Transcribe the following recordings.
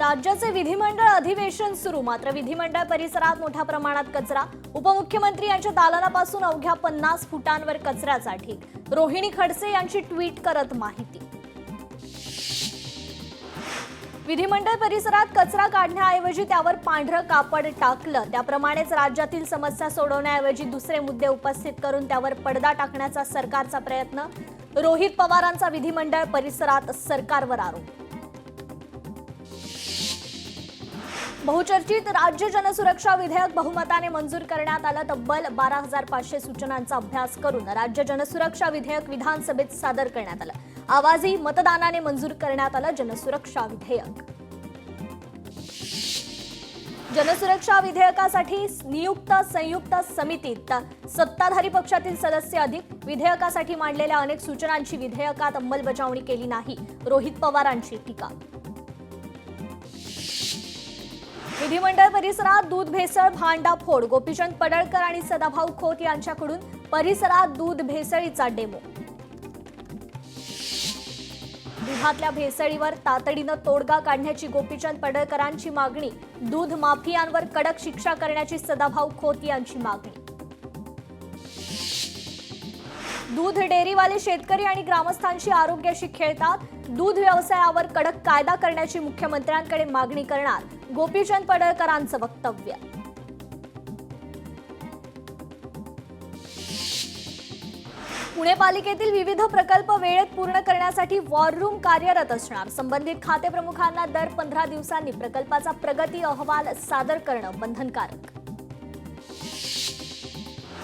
राज्याचे विधिमंडळ अधिवेशन सुरू, मात्र विधिमंडळ परिसरात मोठ्या प्रमाणात कचरा। उपमुख्यमंत्री यांच्या दालनापासून अवघ्या 50 फुटांवर कचऱ्याचा ढीग। रोहिणी खडसे यांची ट्विट करत माहिती। विधिमंडळ परिसरात कचरा काढण्याऐवजी त्यावर पांढरं कापड टाकलं, त्याप्रमाणेच राज्यातील समस्या सोडवण्याऐवजी दुसरे मुद्दे उपस्थित करून त्यावर पडदा टाकण्याचा सरकारचा प्रयत्न। रोहित पवारांचा विधिमंडळ परिसरात सरकारवर आरोप। बहुचर्चित राज्य जनसुरक्षा विधेयक बहुमताने मंजूर करण्यात आलं। तब्बल 12,500 सूचनांचा अभ्यास करून राज्य जनसुरक्षा विधेयक विधानसभेत सादर करण्यात आलं। आवाजी मतदानाने मंजूर करण्यात आलं जनसुरक्षा विधेयक। जनसुरक्षा विधेयकासाठी नियुक्त संयुक्त समितीत सत्ताधारी पक्षातील सदस्य अधिक। विधेयकासाठी मांडलेल्या अनेक सूचनांची विधेयकात अंमलबजावणी केली नाही, रोहित पवारांची टीका। विधिमंडळ परिसरात दूध भेसळ भांडाफोड। गोपीचंद पडळकर आणि सदाभाऊ खोत यांच्याकडून परिसरात दूध भेसळीचा डेमो। दुधातल्या भेसळीवर तातडीनं तोडगा काढण्याची गोपीचंद पडळकरांची मागणी। दूध माफियांवर कडक शिक्षा करण्याची सदाभाऊ खोत यांची मागणी। दूध डेअरीवाले शेतकरी आणि ग्रामस्थांची आरोग्याशी खेळतात, दूध व्यवसायावर कडक कायदा करण्याची मुख्यमंत्र्यांकडे मागणी करणार, गोपीचंद पडळकरांचं वक्तव्य। पुणे पालिकेतील विविध प्रकल्प वेळेत पूर्ण करण्यासाठी वॉर रूम कार्यरत असणार। संबंधित खाते प्रमुखांना दर 15 दिवसांनी प्रकल्पाचा प्रगती अहवाल सादर करणं बंधनकारक।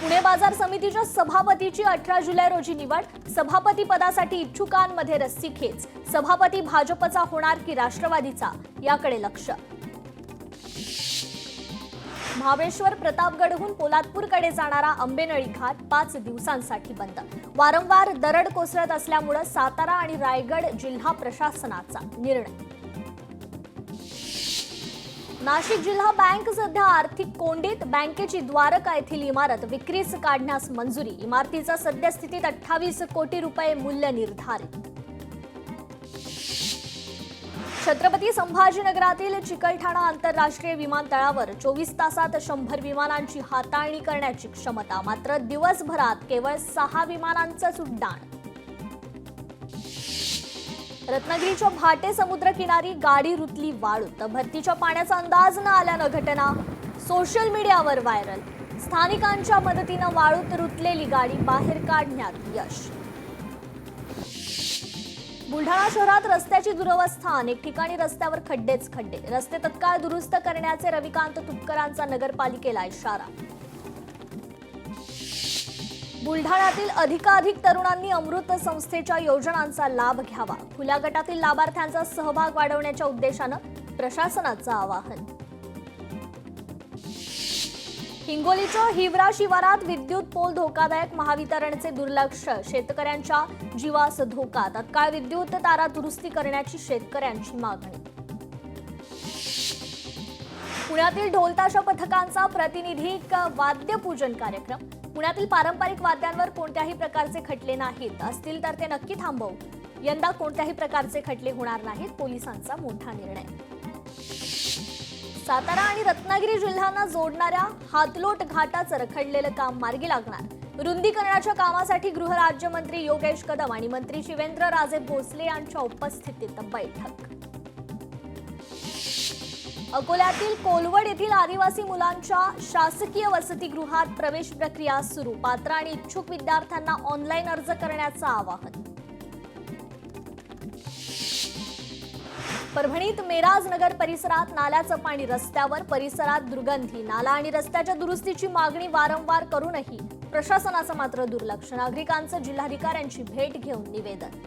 पुणे बाजार समितीच्या सभापतीची 18 जुलै रोजी निवड। सभापती पदासाठी इच्छुकांमध्ये रस्सीखेच। सभापती भाजपचा होणार की राष्ट्रवादीचा, याकडे लक्ष। महाबळेश्वर प्रतापगडहून पोलादपूरकडे जाणारा आंबेनळी घाट 5 दिवसांसाठी बंद। वारंवार दरड कोसळत असल्यामुळे सातारा आणि रायगड जिल्हा प्रशासनाचा निर्णय। नाशिक जिल्हा बँक सध्या आर्थिक कोंडीत। बँकेची द्वारका येथील इमारत विक्रीस काढण्यास मंजुरी। इमारतीचा सद्यस्थितीत 28 कोटी रुपये मूल्य निर्धारित। छत्रपती संभाजीनगरातील चिकलठाणा आंतरराष्ट्रीय विमानतळावर 24 तासात 100 विमानांची हाताळणी करण्याची क्षमता, मात्र दिवसभरात केवळ 6 विमानांचंच उड्डाण। रत्नागिरीच्या भाटे समुद्रकिनारी गाडी रुतली वाळूत। भरतीच्या पाण्याचा अंदाज न आल्यानं घटना सोशल मीडियावर व्हायरल। स्थानिकांच्या मदतीनं वाळूत रुतलेली गाडी बाहेर काढण्यात यश। बुलढाणा शहरात रस्त्याची दुरवस्था, अनेक ठिकाणी रस्त्यावर खड्डेच खड्डे। रस्ते तत्काळ दुरुस्त करण्याचे रविकांत तुपकरांचा नगरपालिकेला इशारा। बुलढाण्यातील अधिकाधिक तरुणांनी अमृत संस्थेच्या योजनांचा लाभ घ्यावा। खुल्या गटातील लाभार्थ्यांचा सहभाग वाढवण्याच्या उद्देशानं प्रशासनाचं आवाहन। हिंगोलीच्या हिवरा शिवारात विद्युत पोल धोकादायक, महावितरणचे दुर्लक्ष, शेतकऱ्यांच्या जीवास धोका। तत्काळ विद्युत तारा दुरुस्ती करण्याची शेतकऱ्यांची मागणी। पुण्यातील ढोलताशा पथकांचा प्रातिनिधिक वाद्यपूजन कार्यक्रम। पुण्यातील पारंपरिक वाद्यांवर कोणत्याही प्रकारचे खटले नाहीत, असतील तर ते नक्की थांबवू। यंदा कोणत्याही प्रकारचे खटले होणार नाहीत, पोलिसांचा मोठा निर्णय। सातारा आणि रत्नागिरी जिल्ह्यांना जोडणाऱ्या हातलोट घाटाचं रखडलेलं काम मार्गी लागणार। रुंदीकरणाच्या कामासाठी गृहराज्यमंत्री योगेश कदम आणि मंत्री शिवेंद्रराजे भोसले यांच्या उपस्थितीत बैठक। अकोल्यातील कोलवड येथील आदिवासी मुलांच्या शासकीय वसतिगृहात प्रवेश प्रक्रिया सुरू। पात्र आणि इच्छुक विद्यार्थ्यांना ऑनलाईन अर्ज करण्याचं आवाहन। परभणीत मेराज नगर परिसरात नाल्याचं पाणी रस्त्यावर, परिसरात दुर्गंधी। नाला आणि रस्त्याच्या दुरुस्तीची मागणी वारंवार करूनही प्रशासनाचं मात्र दुर्लक्ष। नागरिकांचं जिल्हाधिकाऱ्यांची भेट घेऊन निवेदन।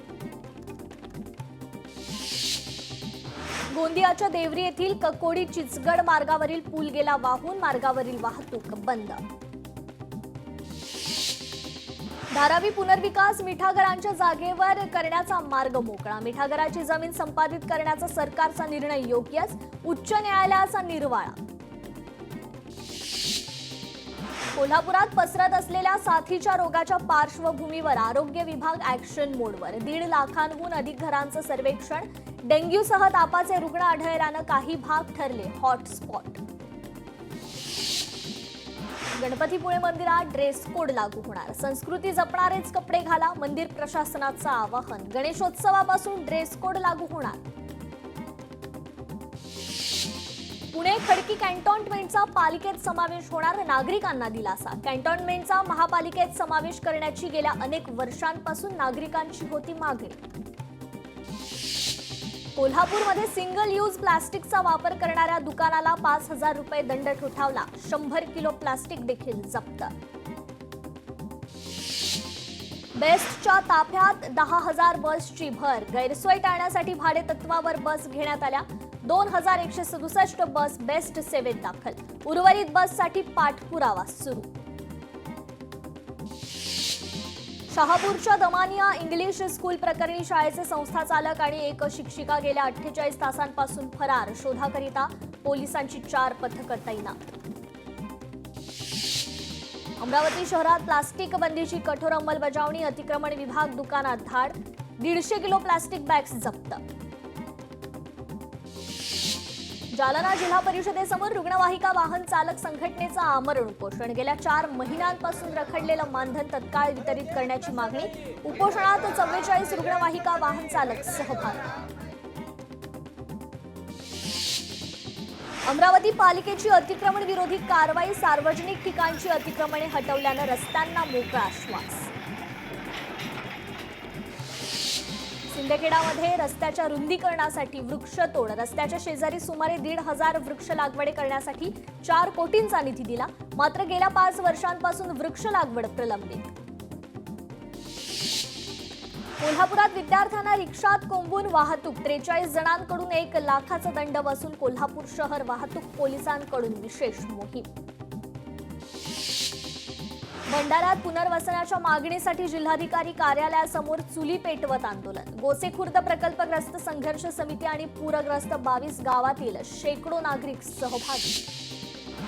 गोंदियाच्या देवरी येथील ककोडी चिचगड मार्गावरील पूल गेला वाहून, मार्गावरील वाहतूक बंद। धारावी पुनर्विकास, मिठागरांच्या जागेवर करण्याचा मार्ग मोकळा। मिठागराची जमीन संपादित करण्याचा सरकारचा निर्णय योग्यच, उच्च न्यायालयाचा निर्वाळा। कोल्हापुरात पसरत असलेल्या साथीच्या रोगाच्या पार्श्वभूमीवर आरोग्य विभाग ॲक्शन मोडवर 1.5 लाखांहून अधिक घरांचं सर्वेक्षण. डेंग्यूसह तापाचे रुग्ण आढळल्यानं काही भाग ठरले हॉटस्पॉट. गणपतीपुळे मंदिरात ड्रेस कोड लागू होणार. संस्कृती जपणारेच कपडे घाला, मंदिर प्रशासनाचं आवाहन. गणेशोत्सवापासून ड्रेस कोड लागू होणार. पुणे खडकी कॅन्टोन्मेंटचा पालिकेत समावेश होणार. नागरिकांना दिलासा. कॅन्टोन्मेंटचा महापालिकेत समावेश करण्याची गेल्या अनेक वर्षांपासून नागरिकांची होती मागणी. कोल्हापूरमध्ये सिंगल यूज प्लास्टिकचा वापर करणाऱ्या दुकानाला 5,000 रुपये दंड ठोठावला. 100 किलो प्लास्टिक देखील जप्त. बेस्टच्या ताफ्यात 10,000 बसची भर. गैरसोय टाळण्यासाठी भाडे तत्वावर बस घेण्यात आल्या. 2,167 बस बेस्ट सेवेत दाखल. उर्वरित बससाठी पाठपुरावा सुरू. शहापूरच्या दमानिया इंग्लिश स्कूल प्रकरणी शाळेचे संस्थाचालक आणि एक शिक्षिका गेल्या 48 तासांपासून फरार. शोधाकरिता पोलिसांची 4 पथकं तैनात. अमरावती शहरात प्लास्टिक बंदीची कठोर अंमलबजावणी. अतिक्रमण विभाग दुकानात धाड. 150 किलो प्लास्टिक बॅग्स जप्त. जालना जिल्हा परिषदेसमोर रुग्णवाहिका वाहन चालक संघटनेचं आमरण उपोषण. गेल्या 4 महिन्यांपासून रखडलेलं मानधन तत्काळ वितरित करण्याची मागणी. उपोषणात 44 रुग्णवाहिका वाहन चालक सहभागी. अमरावती पालिकेची अतिक्रमण विरोधी कारवाई. सार्वजनिक ठिकाणची अतिक्रमणे हटवल्यानं रस्त्यांना मोकळा श्वास. सिंदखेडामध्ये रस्त्याच्या रुंदीकरणासाठी वृक्षतोड. रस्त्याच्या शेजारी सुमारे 1,500 वृक्ष लागवड करण्यासाठी 4 कोटींचा निधी दिला. मात्र गेल्या 5 वर्षांपासून वृक्ष लागवड प्रलंबित. कोल्हापुरात विद्यार्थ्यांना रिक्षात कोंबून वाहतूक. 43 जणांकडून 1 लाखाचा दंड वसूल. कोल्हापूर शहर वाहतूक पोलिसांकडून विशेष मोहीम. भंडाऱ्यात पुनर्वसनाच्या मागणीसाठी जिल्हाधिकारी कार्यालयासमोर चुली पेटवत आंदोलन. गोसेखुर्द प्रकल्पग्रस्त संघर्ष समिती आणि पूरग्रस्त 22 गावातील शेकडो नागरिक सहभागी.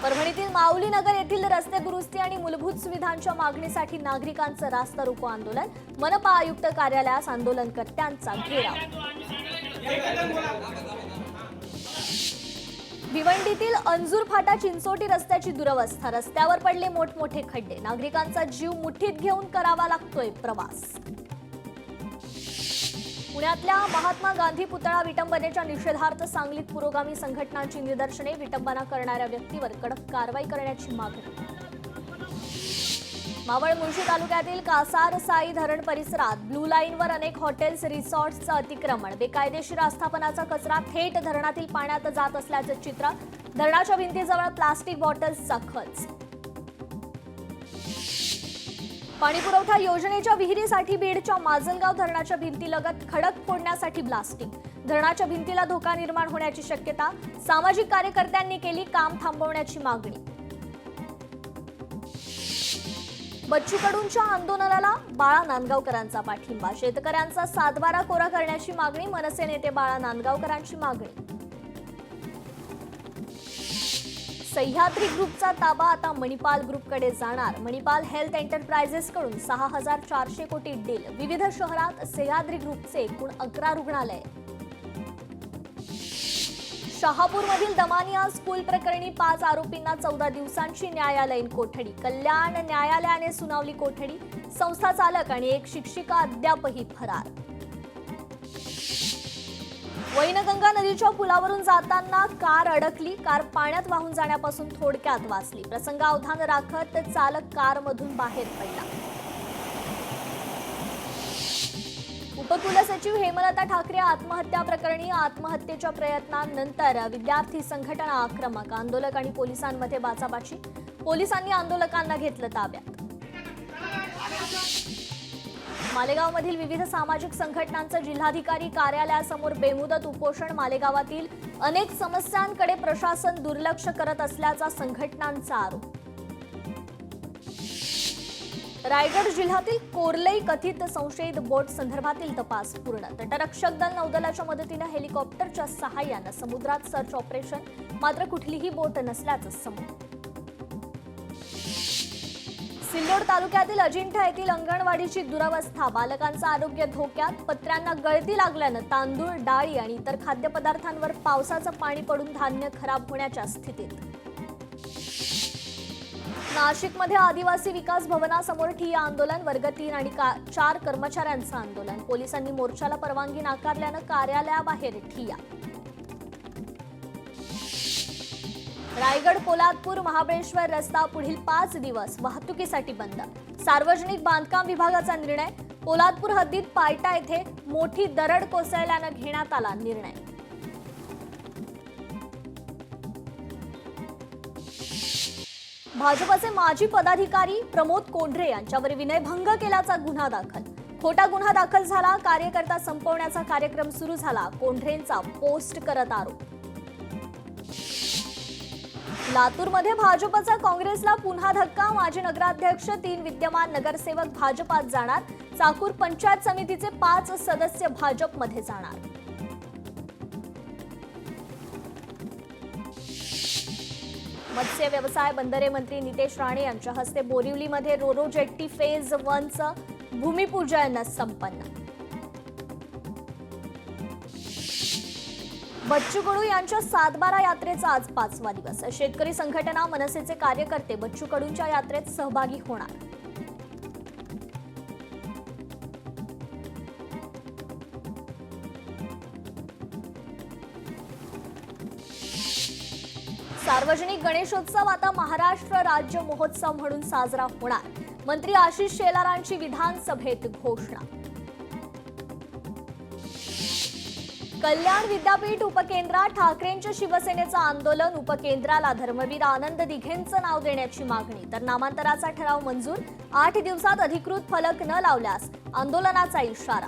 परभणीतील माऊली नगर येथील रस्ते दुरुस्ती आणि मूलभूत सुविधांच्या मागणीसाठी नागरिकांचं रास्ता रोको आंदोलन. मनपा आयुक्त कार्यालयास आंदोलनकर्त्यांचा घेराव. भिवंडीतील अंजूर फाटा चिंचोटी रस्त्याची दुरवस्था. रस्त्यावर पडले मोठमोठे खड्डे. नागरिकांचा जीव मुठीत घेऊन करावा लागतोय प्रवास. पुण्यातल्या महात्मा गांधी पुतळा विटंबनेच्या निषेधार्थ सांगलीत पुरोगामी संघटनांची निदर्शने. विटंबना करणाऱ्या व्यक्तीवर कडक कारवाई करण्याची मागणी. मावळ मुळशी तालुक्यातील कासार साई धरण परिसरात ब्लू लाईनवर अनेक हॉटेल्स रिसॉर्ट्सचं अतिक्रमण. बेकायदेशीर आस्थापनाचा कचरा थेट धरणातील पाण्यात जात असल्याचं चित्र. धरणाच्या भिंतीजवळ प्लास्टिक बॉटल्सचा खच. पाणीपुरवठा योजनेच्या विहिरीसाठी बीडच्या माजलगाव धरणाच्या भिंतीलगत खडक फोडण्यासाठी ब्लास्टिंग. धरणाच्या भिंतीला धोका निर्माण होण्याची शक्यता. सामाजिक कार्यकर्त्यांनी केली काम थांबवण्याची मागणी. बच्चू कडूंच्या आंदोलनाला बाळा नांदगावकरांचा पाठिंबा. शेतकऱ्यांचा 7/12 कोरा करण्याची मागणी. मनसे नेते बाळा नांदगावकरांची मागणी. सह्याद्री ग्रुपचा ताबा आता मणिपाल ग्रुपकडे जाणार. मणिपाल हेल्थ एंटरप्राइजेसकडून 6,400 कोटी डील. विविध शहरात सह्याद्री ग्रुपचे एकूण 11 रुग्णालय. शहापूरमधील दमानिया स्कूल प्रकरणी 5 आरोपींना 14 दिवसांची न्यायालयीन कोठडी. कल्याण न्यायालयाने सुनावली कोठडी. संस्था चालक आणि एक शिक्षिका अद्यापही फरार. वैनगंगा नदीच्या पुलावरून जाताना कार अडकली. कार पाण्यात वाहून जाण्यापासून थोडक्यात वाचली. प्रसंगावधान राखत चालक कारमधून बाहेर पडला. उपकुलसचिव हेमलता ठाकरे आत्महत्या प्रकरणी आत्महत्येच्या प्रयत्नानंतर विद्यार्थी संघटना आक्रमक. आंदोलक आणि पोलिसांमध्ये बाचाबाची. पोलिसांनी आंदोलकांना घेतलं ताब्यात. मालेगावमधील विविध सामाजिक संघटनांचं जिल्हाधिकारी कार्यालयासमोर बेमुदत उपोषण. मालेगावातील अनेक समस्यांकडे प्रशासन दुर्लक्ष करत असल्याचा संघटनांचा आरोप. रायगड जिल्ह्यातील कोर्लई कथित संशयित बोट संदर्भातील तपास पूर्ण. तटरक्षक दल नौदलाच्या मदतीनं हेलिकॉप्टरच्या सहाय्यानं समुद्रात सर्च ऑपरेशन. मात्र कुठलीही बोट नसल्याचं समोर. सिल्लोड तालुक्यातील अजिंठा येथील अंगणवाडीची दुरवस्था, बालकांचं आरोग्य धोक्यात, पत्र्यांना गळती लागल्यानं तांदूळ, डाळी आणि इतर खाद्यपदार्थांवर पावसाचं पाणी पडून धान्य खराब होण्याच्या स्थितीत. नाशिकमध्ये आदिवासी विकास भवनासमोर ठिय्या आंदोलन, वर्ग 3 आणि 4 कर्मचाऱ्यांचं आंदोलन, पोलिसांनी मोर्चाला परवानगी नाकारल्यानं कार्यालयाबाहेर ठिय्या. रायगड पोलादपूर महाबळेश्वर रस्ता पुढील 5 दिवस वाहतुकीसाठी बंद, सार्वजनिक बांधकाम विभागाचा निर्णय. पोलादपूर हद्दीत पायटा येथे मोठी दरड कोसळल्यानं घेण्यात आला निर्णय. भाजपचे माजी पदाधिकारी प्रमोद कोंढरे यांच्यावर विनयभंग केल्याचा गुन्हा दाखल, खोटा गुन्हा दाखल झाला. कार्यकर्ता संपवण्याचा कार्यक्रम सुरू झाला, कोंढरेंचा पोस्ट करत आरोप. लातूरमध्ये भाजपचा काँग्रेसला पुन्हा धक्का, माजी नगराध्यक्ष 3 विद्यमान नगरसेवक भाजपात जाणार. चाकूर पंचायत समितीचे 5 सदस्य भाजपमध्ये जाणार. मत्स्य व्यवसाय बंदरे मंत्री नितेश राणे यांच्या हस्ते बोरिवलीमध्ये रोरो जेट्टी फेज 1चं भूमिपूजन संपन्न. बच्चू कडू यांच्या सातबारा यात्रेचा आज 5वा दिवस, शेतकरी संघटना मनसेचे कार्यकर्ते बच्चू कडूंच्या यात्रेत सहभागी होणार. सार्वजनिक गणेशोत्सव आता महाराष्ट्र राज्य महोत्सव म्हणून साजरा होणार, मंत्री आशिष शेलारांची विधानसभेत घोषणा. कल्याण विद्यापीठ उपकेंद्रात ठाकरेंच्या शिवसेनेचं आंदोलन, उपकेंद्राला धर्मवीर आनंद दिघेंचं नाव देण्याची मागणी, तर नामांतराचा ठराव मंजूर. 8 दिवसात अधिकृत फलक न लावल्यास आंदोलनाचा इशारा.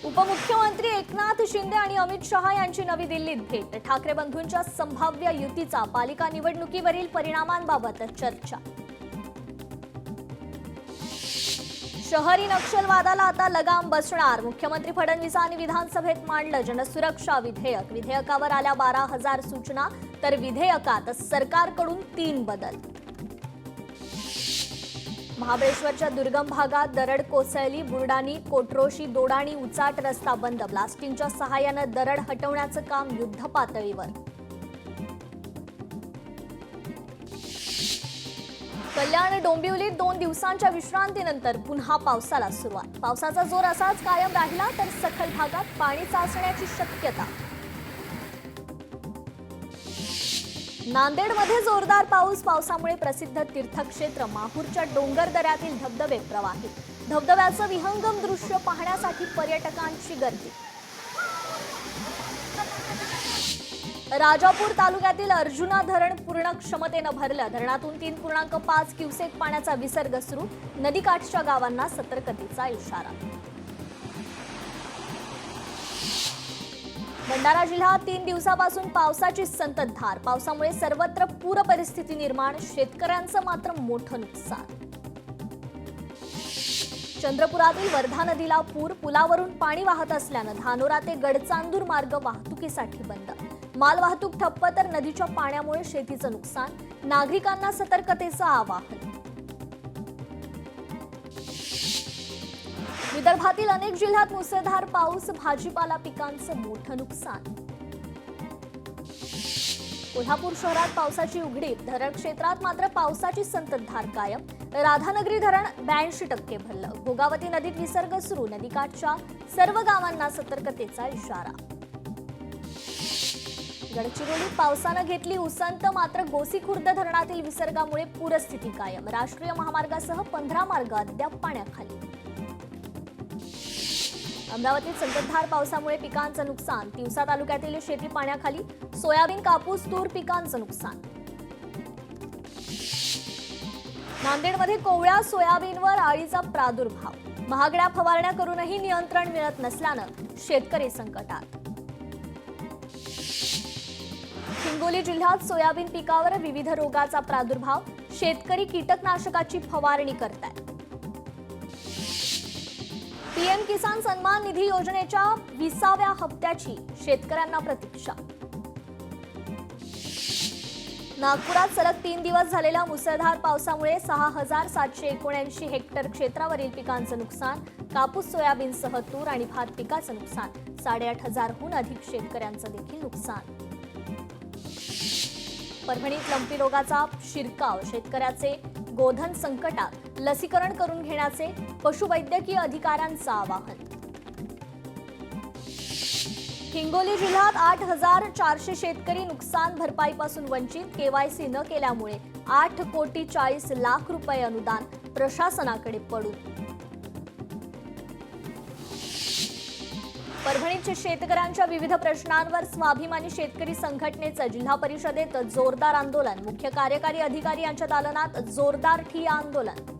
उपमुख्यमंत्री एकनाथ शिंदे आणि अमित शहा यांची नवी दिल्लीत भेट, ठाकरे बंधूंच्या संभाव्य युतीचा पालिका निवडणुकीवरील परिणामांबाबत चर्चा. शहरी नक्षलवादाला आता लगाम बसणार, मुख्यमंत्री फडणवीसांनी विधानसभेत मांडलं जनसुरक्षा विधेयक, विधेयकावर आल्या 12,000 सूचना, तर विधेयकात सरकारकडून 3 बदल. महाबळेश्वरच्या दुर्गम भागात दरड कोसळली, बुरडाणी, कोट्रोशी, दोडाणी, उचाट रस्ता बंद, ब्लास्टिंगच्या सहाय्यानं दरड हटवण्याचं काम युद्धपातळीवर. कल्याण डोंबिवलीत 2 दिवसांच्या विश्रांतीनंतर पुन्हा पावसाला सुरुवात, पावसाचा जोर असाच कायम राहिला तर सखल भागात पाणी साचण्याची शक्यता. नांदेडमध्ये जोरदार पाऊस, पावसामुळे प्रसिद्ध तीर्थक्षेत्र माहूरच्या डोंगर दऱ्यातील धबधबे प्रवाहित, धबधब्याचं विहंगम दृश्य पाहण्यासाठी पर्यटकांची गर्दी. राजापूर तालुक्यातील अर्जुना धरण पूर्ण क्षमतेनं भरलं, धरणातून 3.5 क्युसेक पाण्याचा विसर्ग सुरू, नदीकाठच्या गावांना सतर्कतेचा इशारा. भंडारा जिल्ह्यात 3 दिवसापासून पावसाची संततधार, पावसामुळे सर्वत्र पूर परिस्थिती निर्माण, शेतकऱ्यांचं मात्र मोठं नुकसान. चंद्रपुरातील वर्धा नदीला पूर, पुलावरून पाणी वाहत असल्यानं धानोरा ते गडचांदूर मार्ग वाहतुकीसाठी बंद, मालवाहतूक ठप्प, तर नदीच्या पाण्यामुळे शेतीचं नुकसान, नागरिकांना सतर्कतेचं आवाहन. विदर्भातील अनेक जिल्ह्यात मुसळधार पाऊस, भाजीपाला पिकांचं मोठं नुकसान. कोल्हापूर शहरात पावसाची उघडीप, धरण क्षेत्रात मात्र पावसाची संततधार कायम, राधानगरी धरण 82% भरलं, भोगावती नदीत विसर्ग सुरू, नदीकाठच्या सर्व गावांना सतर्कतेचा इशारा. गडचिरोलीत पावसानं घेतली उसंत, मात्र गोसीखुर्द धरणातील विसर्गामुळे पूरस्थिती कायम, राष्ट्रीय महामार्गासह 15 मार्ग अद्याप पाण्याखाली. अमरावतीत संततधार पावसामुळे पिकांचं नुकसान, तिवसा तालुक्यातील शेती पाण्याखाली, सोयाबीन, कापूस, तूर पिकांचं नुकसान. नांदेडमध्ये कोवळ्या सोयाबीनवर अळीचा प्रादुर्भाव, महागड्या फवारण्या करूनही नियंत्रण मिळत नसल्यानं शेतकरी संकटात. हिंगोली जिल्ह्यात सोयाबीन पिकावर विविध रोगाचा प्रादुर्भाव, शेतकरी कीटकनाशकाची फवारणी करतायत. पीएम किसान सन्मान निधी योजनेच्या 20व्या हप्त्याची शेतकऱ्यांना प्रतीक्षा. नागपुरात सलग 3 दिवस झालेल्या मुसळधार पावसामुळे 6,779 हेक्टर क्षेत्रावरील पिकांचं नुकसान. कापूस, सोयाबीनसह तूर आणि भात पिकाचं नुकसान. 8,500हून अधिक शेतकऱ्यांचं देखील नुकसान. परभणीत लंपी रोगाचा शिरकाव, शेतकऱ्याचे गोधन संकटात. लसीकरण करून घेण्याचे पशुवैद्यकीय अधिकाऱ्यांचं आवाहन. हिंगोली जिल्ह्यात 8,400 शेतकरी नुकसान भरपाईपासून वंचित. केवायसी न केल्यामुळे 8,40,00,000 रुपये अनुदान प्रशासनाकडे पडून. परभणीत शेतकऱ्यांच्या विविध प्रश्नांवर स्वाभिमानी शेतकरी संघटनेचं जिल्हा परिषदेत जोरदार आंदोलन. मुख्य कार्यकारी अधिकारी यांच्या दालनात जोरदार ठिय्या आंदोलन.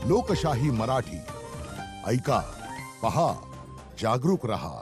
लोकशाही मराठी ऐका, पहा, जागरूक रहा.